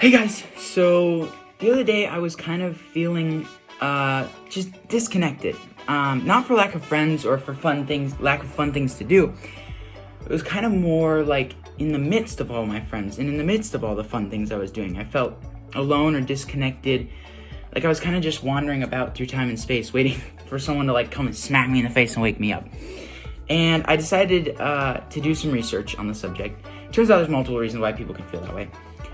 Hey guys, so the other day I was kind of feeling just disconnected. Not for lack of friends or for lack of fun things to do. It was kind of more like in the midst of all my friends and in the midst of all the fun things I was doing, I felt alone or disconnected. Like I was kind of just wandering about through time and space, waiting for someone to come and smack me in the face and wake me up. And I decided to do some research on the subject. Turns out there's multiple reasons why people can feel that way.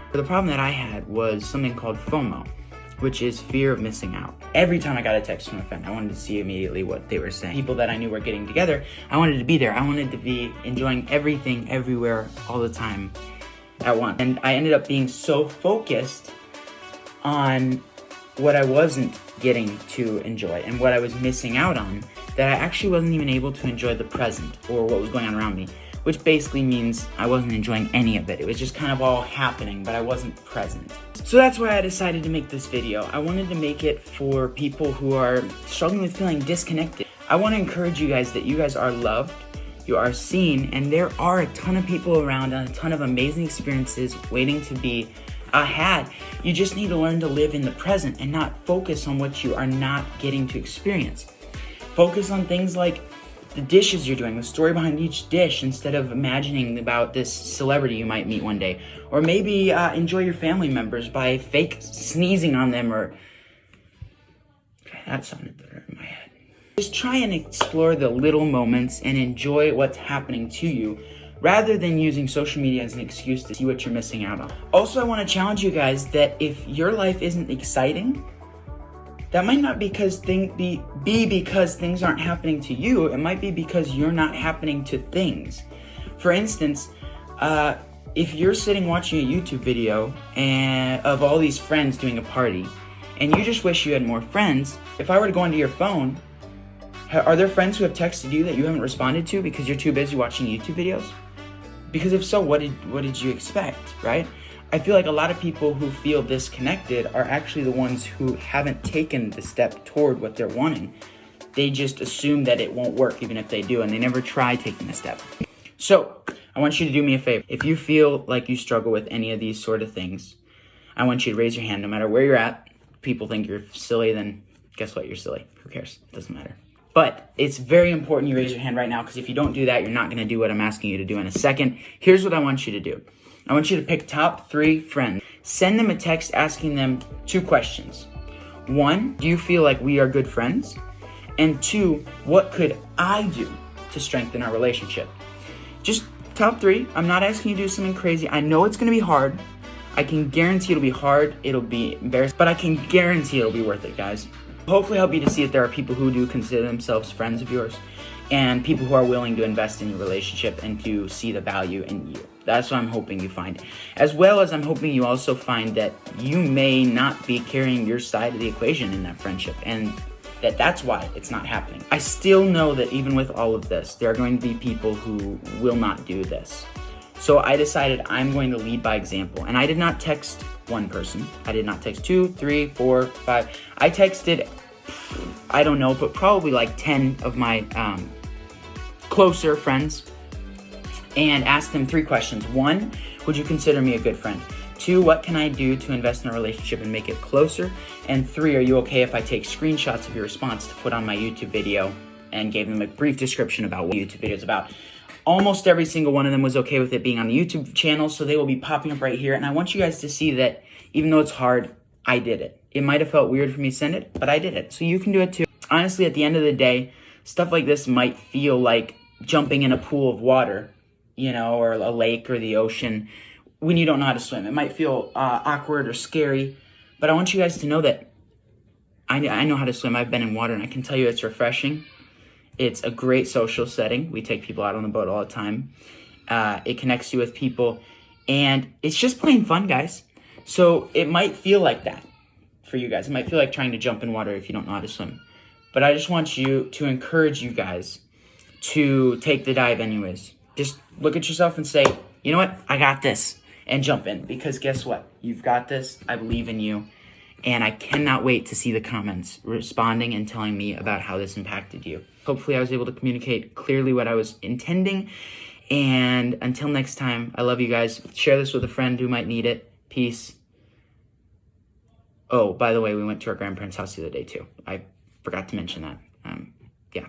But the problem that I had was something called FOMO, which is fear of missing out. Every time I got a text from a friend, I wanted to see immediately what they were saying. People that I knew were getting together, I wanted to be there. I wanted to be enjoying everything, everywhere, all the time at once. And I ended up being so focused on what I wasn't getting to enjoy and what I was missing out on that I actually wasn't even able to enjoy the present or what was going on around me, which basically means I wasn't enjoying any of it. It was just kind of all happening, but I wasn't present. So that's why I decided to make this video. I wanted to make it for people who are struggling with feeling disconnected. I want to encourage you guys that you guys are loved, you are seen, and there are a ton of people around and a ton of amazing experiences waiting to be had. You just need to learn to live in the present and not focus on what you are not getting to experience. Focus on things like the dishes you're doing, the story behind each dish, instead of imagining about this celebrity you might meet one day. Or maybe enjoy your family members by fake sneezing on them or... Okay, that sounded better in my head. Just try and explore the little moments and enjoy what's happening to you, rather than using social media as an excuse to see what you're missing out on. Also, I want to challenge you guys that if your life isn't exciting, that might not be because things aren't happening to you. It might be because you're not happening to things. For instance, if you're sitting watching a YouTube video of all these friends doing a party, and you just wish you had more friends, if I were to go onto your phone, are there friends who have texted you that you haven't responded to because you're too busy watching YouTube videos? Because if so, what did you expect, right? I feel like a lot of people who feel disconnected are actually the ones who haven't taken the step toward what they're wanting. They just assume that it won't work even if they do, and they never try taking the step. So, I want you to do me a favor. If you feel like you struggle with any of these sort of things, I want you to raise your hand no matter where you're at. People think you're silly, then guess what? You're silly. Who cares? It doesn't matter. But it's very important you raise your hand right now, because if you don't do that, you're not going to do what I'm asking you to do in a second. Here's what I want you to do. I want you to pick top 3 friends. Send them a text asking them 2 questions. 1, do you feel like we are good friends? And 2, what could I do to strengthen our relationship? Just top 3. I'm not asking you to do something crazy. I know it's going to be hard. I can guarantee it'll be hard. It'll be embarrassing. But I can guarantee it'll be worth it, guys. Hopefully help you to see that there are people who do consider themselves friends of yours, and people who are willing to invest in your relationship and to see the value in you. That's what I'm hoping you find. As well as I'm hoping you also find that you may not be carrying your side of the equation in that friendship, and that's why it's not happening. I still know that even with all of this, there are going to be people who will not do this. So I decided I'm going to lead by example. And I did not text one person. I did not text 2, 3, 4, 5. I texted, I don't know, but probably like 10 of my closer friends and asked them 3 questions. 1, would you consider me a good friend? 2, what can I do to invest in a relationship and make it closer? And 3, are you okay if I take screenshots of your response to put on my YouTube video? And gave them a brief description about what YouTube video is about. Almost every single one of them was okay with it being on the YouTube channel, so they will be popping up right here. And I want you guys to see that even though it's hard, I did it. It might have felt weird for me to send it, but I did it. So you can do it too. Honestly, at the end of the day, stuff like this might feel like jumping in a pool of water, or a lake or the ocean when you don't know how to swim. It might feel awkward or scary, but I want you guys to know that I know how to swim. I've been in water, and I can tell you it's refreshing. It's a great social setting. We take people out on the boat all the time. It connects you with people, and it's just plain fun, guys. So it might feel like that for you guys. It might feel like trying to jump in water if you don't know how to swim. But I just want to encourage you guys to take the dive anyways. Just look at yourself and say, you know what? I got this. And jump in. Because guess what? You've got this. I believe in you. And I cannot wait to see the comments responding and telling me about how this impacted you. Hopefully I was able to communicate clearly what I was intending. And until next time, I love you guys. Share this with a friend who might need it. Peace. Oh, by the way, we went to our grandparents' house the other day too. I forgot to mention that. Yeah.